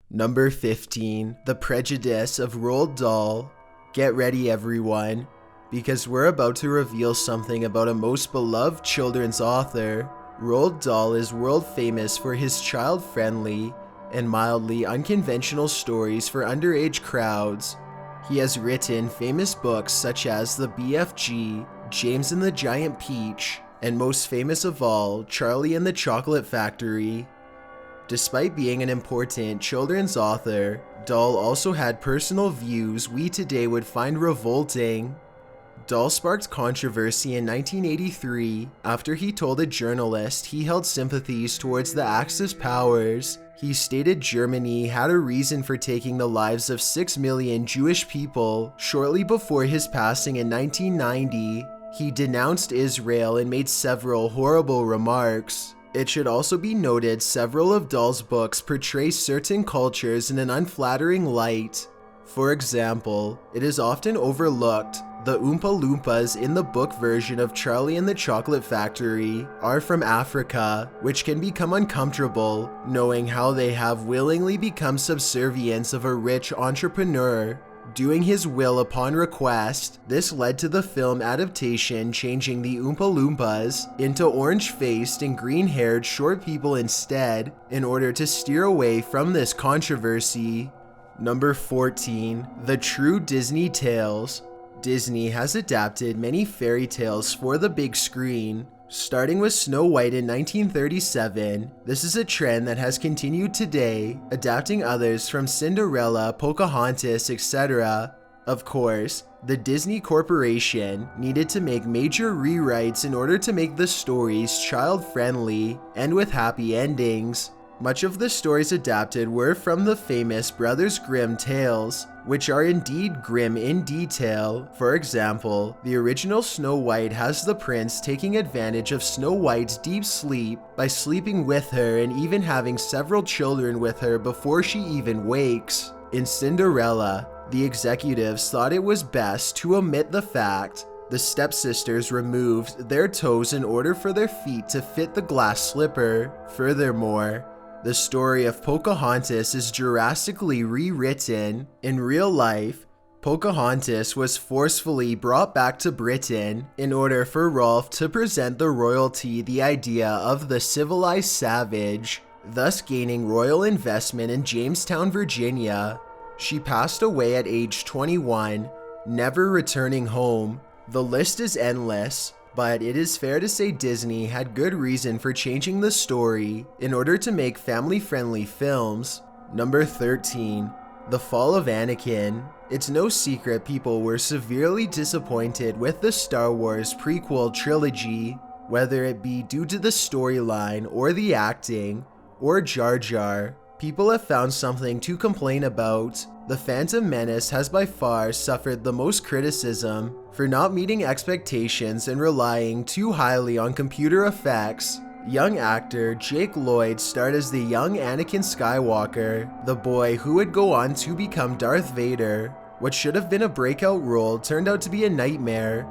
Number 15. The Prejudice of Roald Dahl. Get ready everyone, because we're about to reveal something about a most beloved children's author. Roald Dahl is world famous for his child-friendly and mildly unconventional stories for underage crowds. He has written famous books such as The BFG, James and the Giant Peach, and most famous of all, Charlie and the Chocolate Factory. Despite being an important children's author, Dahl also had personal views we today would find revolting. Dahl sparked controversy in 1983 after he told a journalist he held sympathies towards the Axis powers. He stated Germany had a reason for taking the lives of 6 million Jewish people shortly before his passing in 1990. He denounced Israel and made several horrible remarks. It should also be noted several of Dahl's books portray certain cultures in an unflattering light. For example, it is often overlooked the Oompa Loompas in the book version of Charlie and the Chocolate Factory are from Africa, which can become uncomfortable knowing how they have willingly become subservients of a rich entrepreneur, doing his will upon request. This led to the film adaptation changing the Oompa Loompas into orange-faced and green-haired short people instead, in order to steer away from this controversy. Number 14. The True Disney Tales. Disney has adapted many fairy tales for the big screen, starting with Snow White in 1937. This is a trend that has continued today, adapting others from Cinderella, Pocahontas, etc. Of course, the Disney Corporation needed to make major rewrites in order to make the stories child-friendly and with happy endings. Much of the stories adapted were from the famous Brothers Grimm tales, which are indeed grim in detail. For example, the original Snow White has the prince taking advantage of Snow White's deep sleep by sleeping with her and even having several children with her before she even wakes. In Cinderella, the executives thought it was best to omit the fact the stepsisters removed their toes in order for their feet to fit the glass slipper. Furthermore, the story of Pocahontas is drastically rewritten. In real life, Pocahontas was forcefully brought back to Britain in order for Rolfe to present the royalty the idea of the civilized savage, thus gaining royal investment in Jamestown, Virginia. She passed away at age 21, never returning home. The list is endless, but it is fair to say Disney had good reason for changing the story in order to make family-friendly films. Number 13. The Fall of Anakin. It's no secret people were severely disappointed with the Star Wars prequel trilogy, whether it be due to the storyline or the acting, or Jar Jar. People have found something to complain about. The Phantom Menace has by far suffered the most criticism for not meeting expectations and relying too highly on computer effects. Young actor Jake Lloyd starred as the young Anakin Skywalker, the boy who would go on to become Darth Vader. What should have been a breakout role turned out to be a nightmare.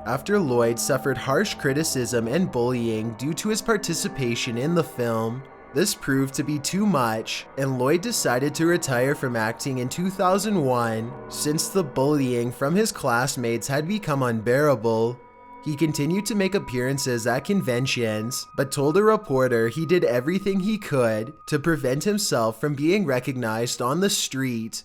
After Lloyd suffered harsh criticism and bullying due to his participation in the film, this proved to be too much, and Lloyd decided to retire from acting in 2001 since the bullying from his classmates had become unbearable. He continued to make appearances at conventions, but told a reporter he did everything he could to prevent himself from being recognized on the street.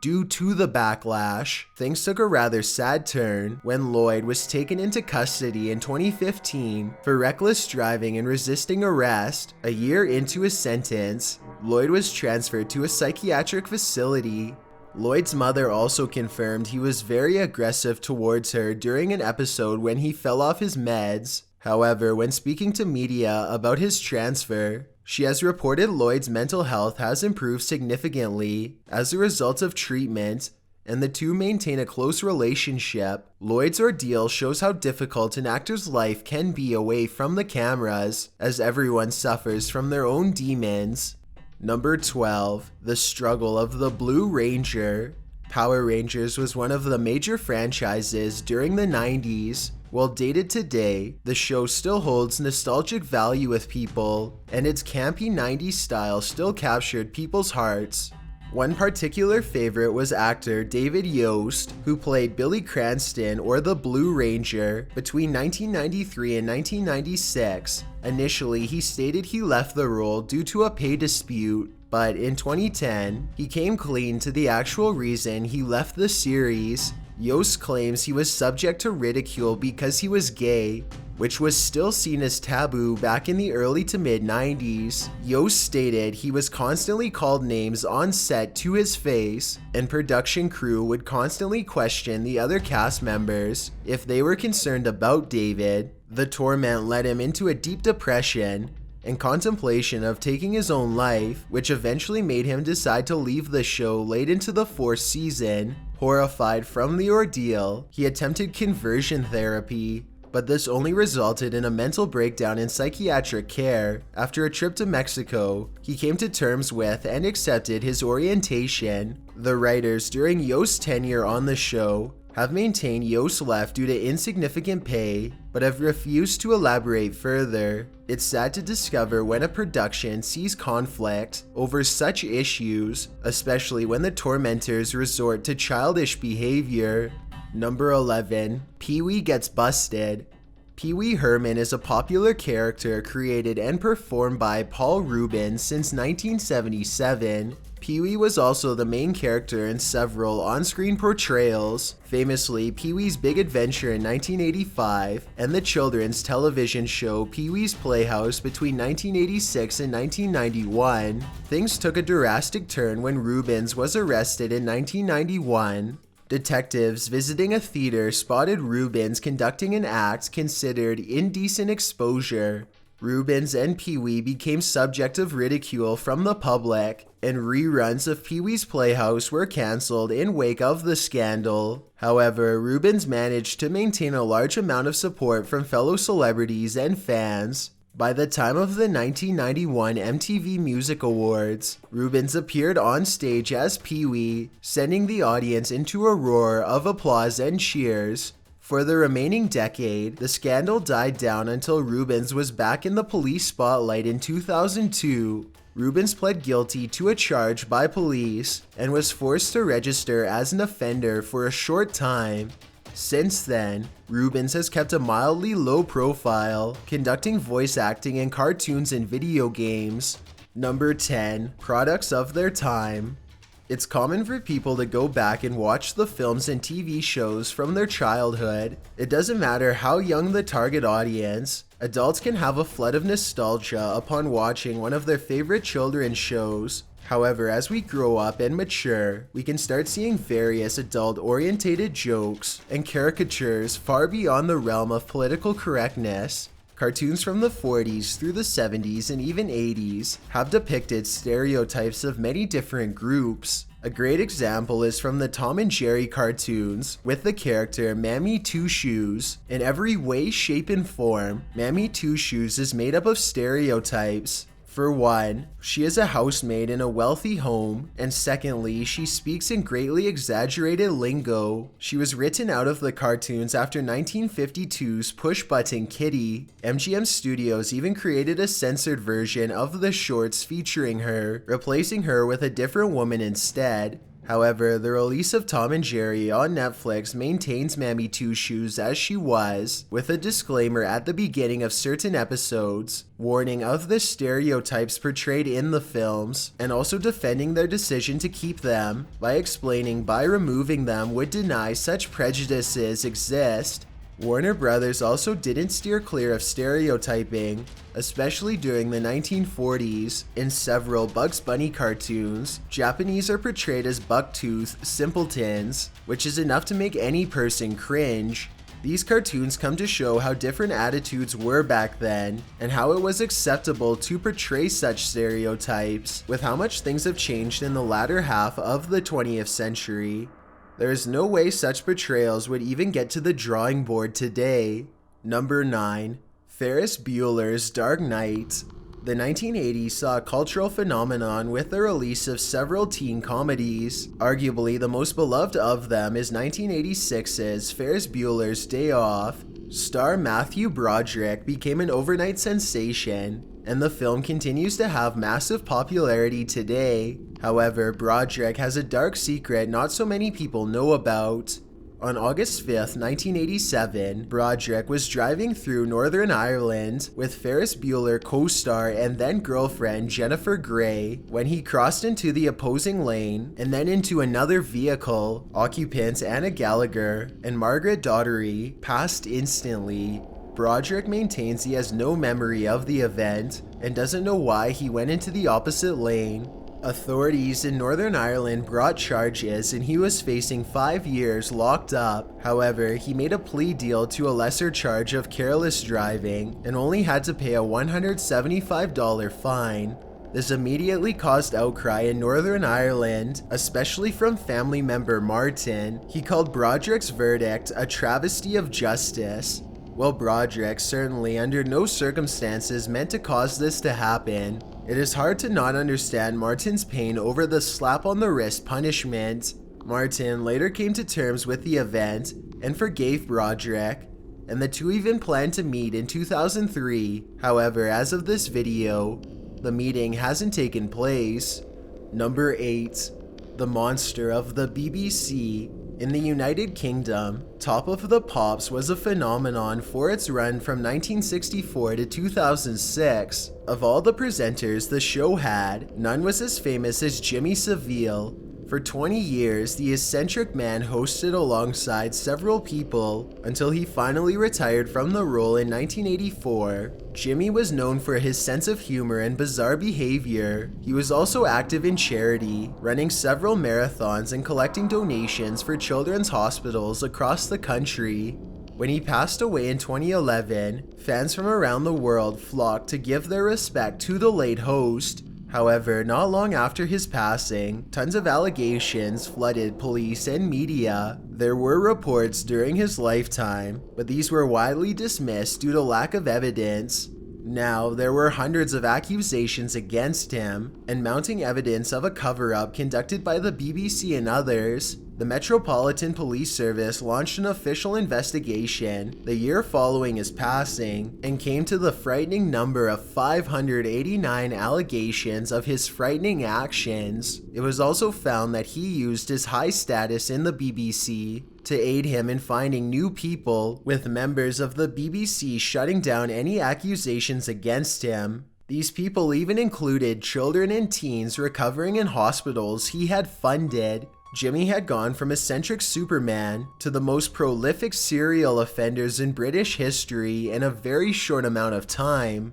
Due to the backlash, things took a rather sad turn when Lloyd was taken into custody in 2015 for reckless driving and resisting arrest. A year into his sentence, Lloyd was transferred to a psychiatric facility. Lloyd's mother also confirmed he was very aggressive towards her during an episode when he fell off his meds. However, when speaking to media about his transfer, she has reported Lloyd's mental health has improved significantly as a result of treatment, and the two maintain a close relationship. Lloyd's ordeal shows how difficult an actor's life can be away from the cameras, as everyone suffers from their own demons. Number 12. The Struggle of the Blue Ranger. Power Rangers was one of the major franchises during the 90s. While dated today, the show still holds nostalgic value with people, and its campy 90s style still captured people's hearts. One particular favorite was actor David Yost, who played Billy Cranston or the Blue Ranger between 1993 and 1996. Initially, he stated he left the role due to a pay dispute, but in 2010, he came clean to the actual reason he left the series. Yost claims he was subject to ridicule because he was gay, which was still seen as taboo back in the early to mid 90s. Yost stated he was constantly called names on set to his face, and production crew would constantly question the other cast members if they were concerned about David. The torment led him into a deep depression and contemplation of taking his own life, which eventually made him decide to leave the show late into the 4th season. Horrified from the ordeal, he attempted conversion therapy, but this only resulted in a mental breakdown in psychiatric care. After a trip to Mexico, he came to terms with and accepted his orientation. The writers during Yost's tenure on the show have maintained Yost left due to insignificant pay, but have refused to elaborate further. It's sad to discover when a production sees conflict over such issues, especially when the tormentors resort to childish behavior. Number 11. Pee-wee Gets Busted. Pee-wee Herman is a popular character created and performed by Paul Reubens since 1977. Pee-wee was also the main character in several on-screen portrayals, famously Pee-wee's Big Adventure in 1985 and the children's television show Pee-wee's Playhouse between 1986 and 1991. Things took a drastic turn when Reubens was arrested in 1991. Detectives visiting a theater spotted Reubens conducting an act considered indecent exposure. Reubens and Pee-wee became subject of ridicule from the public, and reruns of Pee-wee's Playhouse were cancelled in wake of the scandal. However, Reubens managed to maintain a large amount of support from fellow celebrities and fans. By the time of the 1991 MTV Music Awards, Reubens appeared on stage as Pee-wee, sending the audience into a roar of applause and cheers. For the remaining decade, the scandal died down until Reubens was back in the police spotlight in 2002. Reubens pled guilty to a charge by police and was forced to register as an offender for a short time. Since then, Reubens has kept a mildly low profile, conducting voice acting in cartoons and video games. Number 10. Products of their time. It's common for people to go back and watch the films and TV shows from their childhood. It doesn't matter how young the target audience, adults can have a flood of nostalgia upon watching one of their favorite children's shows. However, as we grow up and mature, we can start seeing various adult-orientated jokes and caricatures far beyond the realm of political correctness. Cartoons from the 40s through the 70s and even 80s have depicted stereotypes of many different groups. A great example is from the Tom and Jerry cartoons, with the character Mammy Two Shoes. In every way, shape, and form, Mammy Two Shoes is made up of stereotypes. For one, she is a housemaid in a wealthy home, and secondly, she speaks in greatly exaggerated lingo. She was written out of the cartoons after 1952's push-button Kitty. MGM Studios even created a censored version of the shorts featuring her, replacing her with a different woman instead. However, the release of Tom and Jerry on Netflix maintains Mammy Two Shoes as she was, with a disclaimer at the beginning of certain episodes, warning of the stereotypes portrayed in the films, and also defending their decision to keep them, by explaining by removing them would deny such prejudices exist. Warner Brothers also didn't steer clear of stereotyping, especially during the 1940s. In several Bugs Bunny cartoons, Japanese are portrayed as buck-toothed simpletons, which is enough to make any person cringe. These cartoons come to show how different attitudes were back then, and how it was acceptable to portray such stereotypes, with how much things have changed in the latter half of the 20th century. There is no way such portrayals would even get to the drawing board today. Number 9. Ferris Bueller's Dark Knight. The 1980s saw a cultural phenomenon with the release of several teen comedies. Arguably, the most beloved of them is 1986's Ferris Bueller's Day Off. Star Matthew Broderick became an overnight sensation, and the film continues to have massive popularity today. However, Broderick has a dark secret not so many people know about. On August 5th, 1987, Broderick was driving through Northern Ireland with Ferris Bueller co-star and then girlfriend Jennifer Grey when he crossed into the opposing lane and then into another vehicle. Occupants Anna Gallagher and Margaret Daugherty passed instantly. Broderick maintains he has no memory of the event and doesn't know why he went into the opposite lane. Authorities in Northern Ireland brought charges and he was facing 5 years locked up. However, he made a plea deal to a lesser charge of careless driving and only had to pay a $175 fine. This immediately caused outcry in Northern Ireland, especially from family member Martin. He called Broderick's verdict a travesty of justice. Well, Broderick certainly under no circumstances meant to cause this to happen. It is hard to not understand Martin's pain over the slap on the wrist punishment. Martin later came to terms with the event and forgave Broderick, and the two even planned to meet in 2003. However, as of this video, the meeting hasn't taken place. Number 8. The Monster of the BBC. In the United Kingdom, Top of the Pops was a phenomenon for its run from 1964 to 2006. Of all the presenters the show had, none was as famous as Jimmy Savile. For 20 years, the eccentric man hosted alongside several people until he finally retired from the role in 1984. Jimmy was known for his sense of humor and bizarre behavior. He was also active in charity, running several marathons and collecting donations for children's hospitals across the country. When he passed away in 2011, fans from around the world flocked to give their respect to the late host. However, not long after his passing, tons of allegations flooded police and media. There were reports during his lifetime, but these were widely dismissed due to lack of evidence. Now, there were hundreds of accusations against him, and mounting evidence of a cover-up conducted by the BBC and others. The Metropolitan Police Service launched an official investigation the year following his passing and came to the frightening number of 589 allegations of his frightening actions. It was also found that he used his high status in the BBC to aid him in finding new people, with members of the BBC shutting down any accusations against him. These people even included children and teens recovering in hospitals he had funded. Jimmy had gone from eccentric Superman to the most prolific serial offenders in British history in a very short amount of time.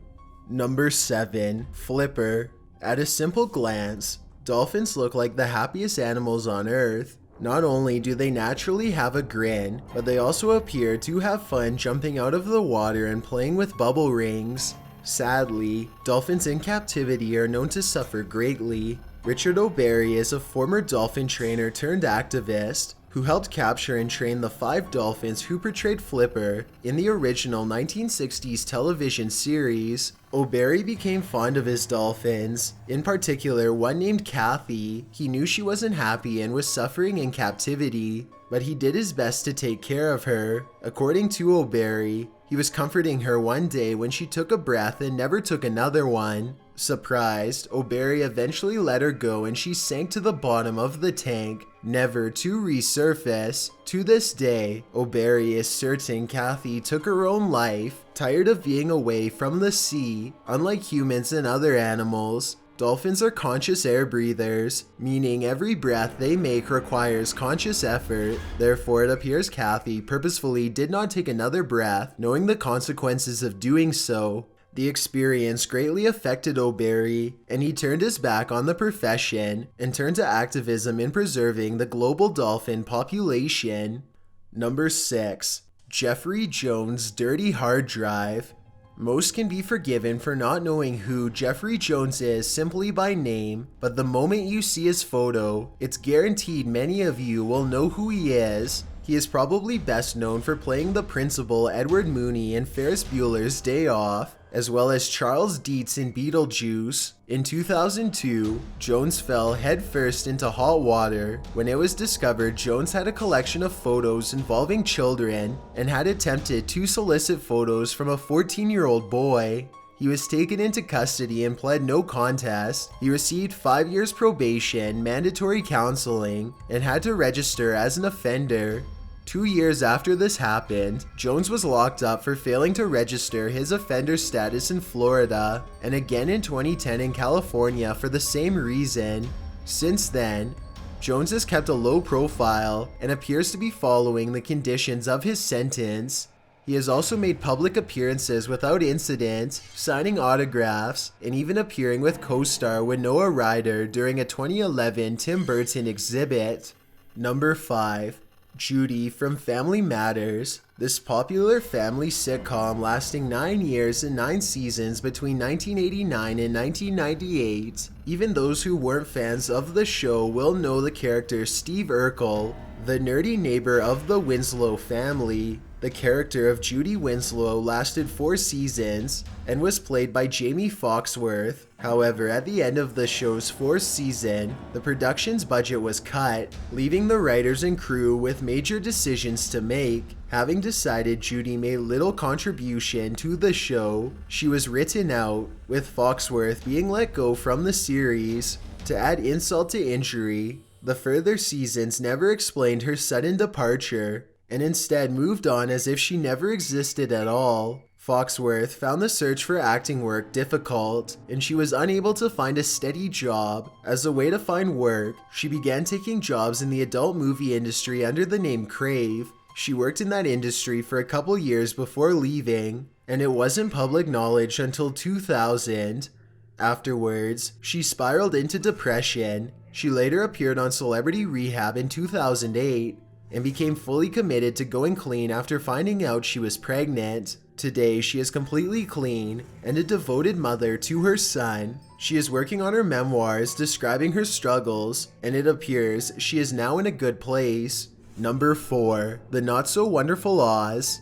Number 7. Flipper. At a simple glance, dolphins look like the happiest animals on Earth. Not only do they naturally have a grin, but they also appear to have fun jumping out of the water and playing with bubble rings. Sadly, dolphins in captivity are known to suffer greatly. Richard O'Barry is a former dolphin trainer turned activist who helped capture and train the 5 dolphins who portrayed Flipper in the original 1960s television series. O'Barry became fond of his dolphins, in particular one named Kathy. He knew she wasn't happy and was suffering in captivity, but he did his best to take care of her. According to O'Barry, he was comforting her one day when she took a breath and never took another one. Surprised, O'Barry eventually let her go and she sank to the bottom of the tank, never to resurface. To this day, O'Barry is certain Kathy took her own life, tired of being away from the sea. Unlike humans and other animals, dolphins are conscious air breathers, meaning every breath they make requires conscious effort. Therefore, it appears Kathy purposefully did not take another breath, knowing the consequences of doing so. The experience greatly affected O'Barry, and he turned his back on the profession and turned to activism in preserving the global dolphin population. Number 6. Jeffrey Jones' dirty hard drive. Most can be forgiven for not knowing who Jeffrey Jones is simply by name, but the moment you see his photo, it's guaranteed many of you will know who he is. He is probably best known for playing the principal Edward Mooney in Ferris Bueller's Day Off, as well as Charles Dietz in Beetlejuice. In 2002, Jones fell headfirst into hot water when it was discovered Jones had a collection of photos involving children and had attempted to solicit photos from a 14-year-old boy. He was taken into custody and pled no contest. He received 5 years probation, mandatory counseling, and had to register as an offender. 2 years after this happened, Jones was locked up for failing to register his offender status in Florida, and again in 2010 in California for the same reason. Since then, Jones has kept a low profile and appears to be following the conditions of his sentence. He has also made public appearances without incident, signing autographs, and even appearing with co-star Winona Ryder during a 2011 Tim Burton exhibit. Number 5. Judy from Family Matters. This popular family sitcom lasting 9 years and 9 seasons between 1989 and 1998. Even those who weren't fans of the show will know the character Steve Urkel, the nerdy neighbor of the Winslow family. The character of Judy Winslow lasted 4 seasons and was played by Jamie Foxworth. However, at the end of the show's 4th season, the production's budget was cut, leaving the writers and crew with major decisions to make. Having decided Judy made little contribution to the show, she was written out, with Foxworth being let go from the series. To add insult to injury, the further seasons never explained her sudden departure, and instead moved on as if she never existed at all. Foxworth found the search for acting work difficult, and she was unable to find a steady job. As a way to find work, she began taking jobs in the adult movie industry under the name Crave. She worked in that industry for a couple years before leaving, and it wasn't public knowledge until 2000. Afterwards, she spiraled into depression. She later appeared on Celebrity Rehab in 2008, and became fully committed to going clean after finding out she was pregnant. Today, she is completely clean and a devoted mother to her son. She is working on her memoirs describing her struggles, and it appears she is now in a good place. Number 4. The Not So Wonderful Oz.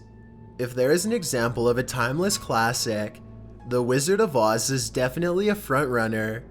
If there is an example of a timeless classic, The Wizard of Oz is definitely a frontrunner.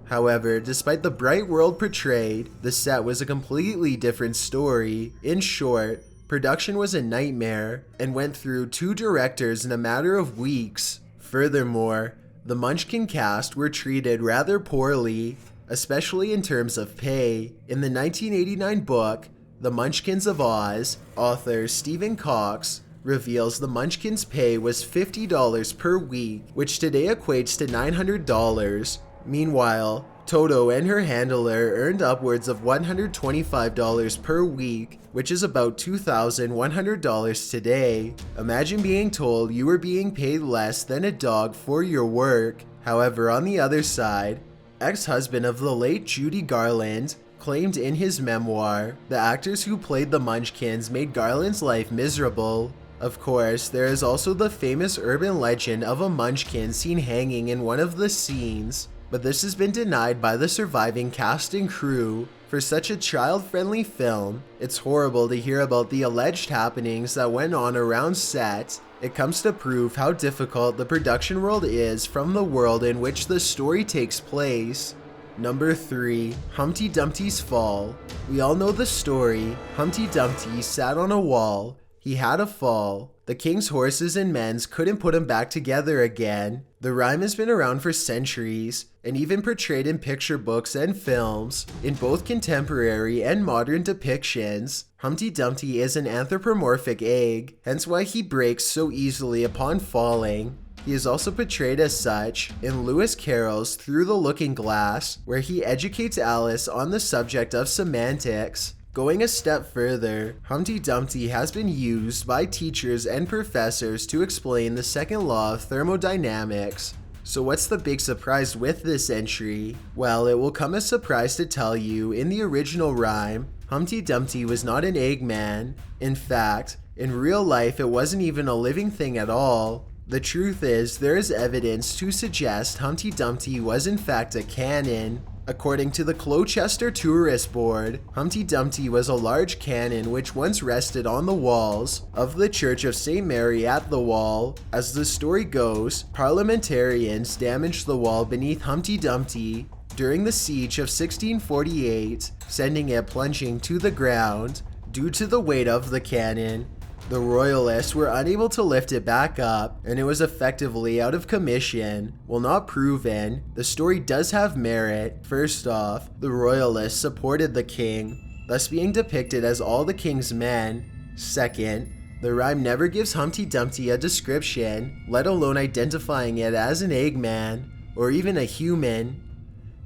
However, despite the bright world portrayed, the set was a completely different story. In short, production was a nightmare and went through 2 directors in a matter of weeks. Furthermore, the Munchkin cast were treated rather poorly, especially in terms of pay. In the 1989 book, The Munchkins of Oz, author Stephen Cox reveals the Munchkins' pay was $50 per week, which today equates to $900. Meanwhile, Toto and her handler earned upwards of $125 per week, which is about $2,100 today. Imagine being told you were being paid less than a dog for your work. However, on the other side, ex-husband of the late Judy Garland claimed in his memoir, the actors who played the Munchkins made Garland's life miserable. Of course, there is also the famous urban legend of a Munchkin seen hanging in one of the scenes, but this has been denied by the surviving cast and crew. For such a child-friendly film, it's horrible to hear about the alleged happenings that went on around set. It comes to prove how difficult the production world is from the world in which the story takes place. Number 3. Humpty Dumpty's Fall. We all know the story. Humpty Dumpty sat on a wall. He had a fall. The king's horses and men couldn't put him back together again. The rhyme has been around for centuries, and even portrayed in picture books and films. In both contemporary and modern depictions, Humpty Dumpty is an anthropomorphic egg, hence why he breaks so easily upon falling. He is also portrayed as such in Lewis Carroll's Through the Looking Glass, where he educates Alice on the subject of semantics. Going a step further, Humpty Dumpty has been used by teachers and professors to explain the second law of thermodynamics. So what's the big surprise with this entry? Well, it will come as a surprise to tell you, in the original rhyme, Humpty Dumpty was not an Eggman. In fact, in real life it wasn't even a living thing at all. The truth is, there is evidence to suggest Humpty Dumpty was in fact a cannon. According to the Colchester Tourist Board, Humpty Dumpty was a large cannon which once rested on the walls of the Church of St. Mary at the Wall. As the story goes, parliamentarians damaged the wall beneath Humpty Dumpty during the siege of 1648, sending it plunging to the ground. Due to the weight of the cannon, The royalists were unable to lift it back up, and it was effectively out of commission. While not proven, the story does have merit. First off, the royalists supported the king, thus being depicted as all the king's men. Second, the rhyme never gives Humpty Dumpty a description, let alone identifying it as an Eggman, or even a human.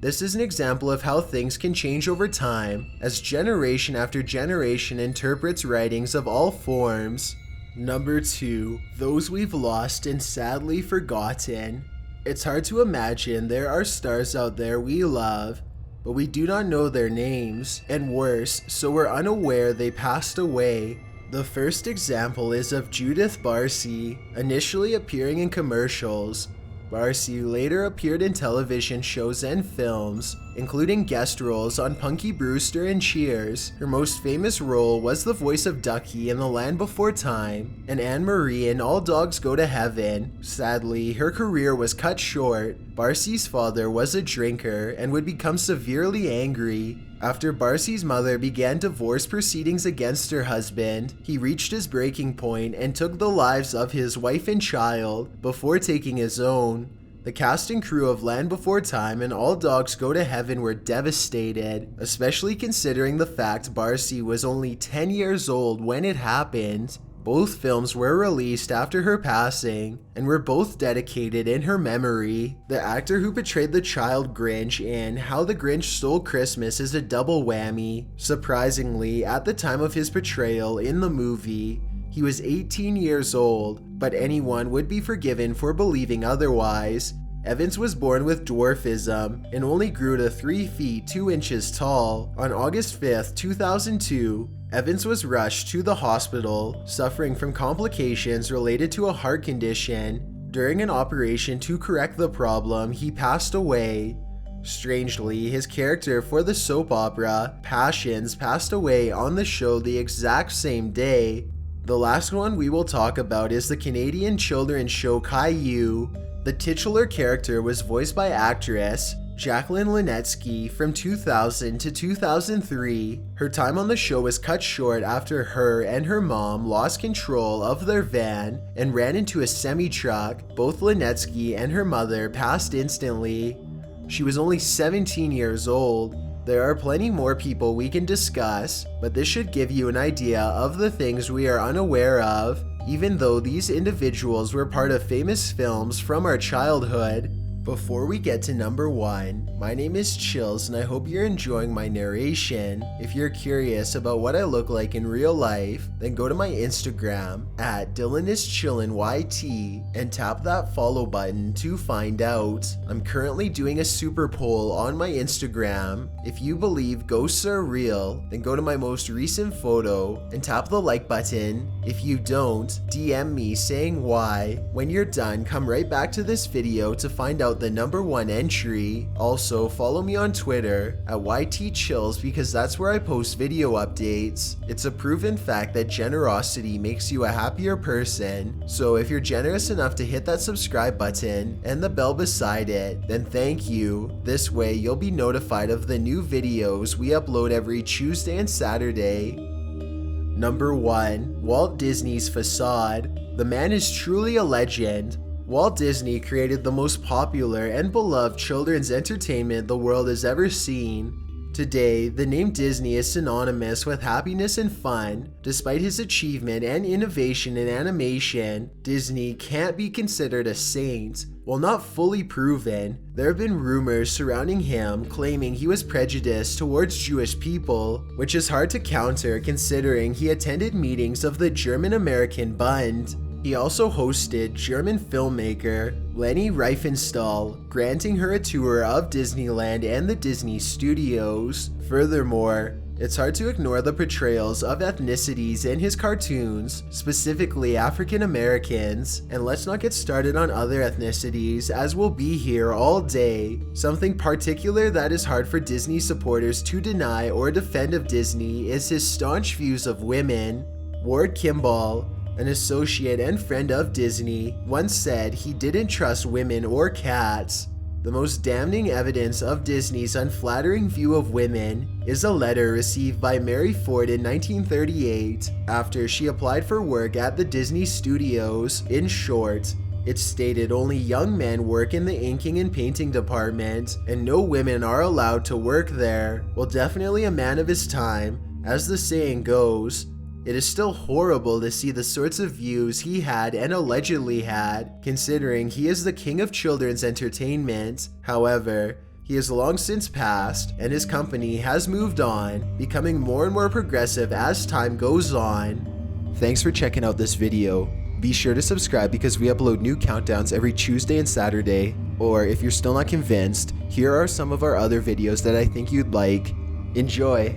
This is an example of how things can change over time, as generation after generation interprets writings of all forms. Number 2. Those we've lost and sadly forgotten. It's hard to imagine there are stars out there we love, but we do not know their names, and worse, so we're unaware they passed away. The first example is of Judith Barcy, initially appearing in commercials. Barcy later appeared in television shows and films, including guest roles on Punky Brewster and Cheers. Her most famous role was the voice of Ducky in The Land Before Time, and Anne Marie in All Dogs Go to Heaven. Sadly, her career was cut short. Barcy's father was a drinker and would become severely angry. After Barcy's mother began divorce proceedings against her husband, he reached his breaking point and took the lives of his wife and child before taking his own. The cast and crew of Land Before Time and All Dogs Go to Heaven were devastated, especially considering the fact Barcy was only 10 years old when it happened. Both films were released after her passing, and were both dedicated in her memory. The actor who portrayed the child Grinch in How the Grinch Stole Christmas is a double whammy. Surprisingly, at the time of his portrayal in the movie, he was 18 years old, but anyone would be forgiven for believing otherwise. Evans was born with dwarfism and only grew to 3 feet 2 inches tall. On August 5th, 2002, Evans was rushed to the hospital, suffering from complications related to a heart condition. During an operation to correct the problem, he passed away. Strangely, his character for the soap opera, Passions, passed away on the show the exact same day. The last one we will talk about is the Canadian children's show Caillou. The titular character was voiced by actress Jacqueline Linetsky from 2000 to 2003. Her time on the show was cut short after her and her mom lost control of their van and ran into a semi-truck. Both Linetsky and her mother passed instantly. She was only 17 years old. There are plenty more people we can discuss, but this should give you an idea of the things we are unaware of, even though these individuals were part of famous films from our childhood. Before we get to number 1, my name is Chills and I hope you're enjoying my narration. If you're curious about what I look like in real life, then go to my Instagram at DylanIsChillinYT and tap that follow button to find out. I'm currently doing a super poll on my Instagram. If you believe ghosts are real, then go to my most recent photo and tap the like button. If you don't, DM me saying why. When you're done, come right back to this video to find out the number 1 entry. Also, follow me on Twitter at YTChills because that's where I post video updates. It's a proven fact that generosity makes you a happier person. So if you're generous enough to hit that subscribe button and the bell beside it, then thank you. This way you'll be notified of the new videos we upload every Tuesday and Saturday. Number 1. Walt Disney's Facade. The man is truly a legend. Walt Disney created the most popular and beloved children's entertainment the world has ever seen. Today, the name Disney is synonymous with happiness and fun. Despite his achievement and innovation in animation, Disney can't be considered a saint. While not fully proven, there have been rumors surrounding him claiming he was prejudiced towards Jewish people, which is hard to counter considering he attended meetings of the German-American Bund. He also hosted German filmmaker Leni Riefenstahl, granting her a tour of Disneyland and the Disney Studios. Furthermore, it's hard to ignore the portrayals of ethnicities in his cartoons, specifically African Americans, and let's not get started on other ethnicities as we'll be here all day. Something particular that is hard for Disney supporters to deny or defend of Disney is his staunch views of women. Ward Kimball, an associate and friend of Disney, once said he didn't trust women or cats. The most damning evidence of Disney's unflattering view of women is a letter received by Mary Ford in 1938 after she applied for work at the Disney Studios. In short, it stated only young men work in the inking and painting department and no women are allowed to work there. Well, definitely a man of his time, as the saying goes. It is still horrible to see the sorts of views he had and allegedly had, considering he is the king of children's entertainment. However, he has long since passed, and his company has moved on, becoming more and more progressive as time goes on. Thanks for checking out this video. Be sure to subscribe because we upload new countdowns every Tuesday and Saturday. Or if you're still not convinced, here are some of our other videos that I think you'd like. Enjoy!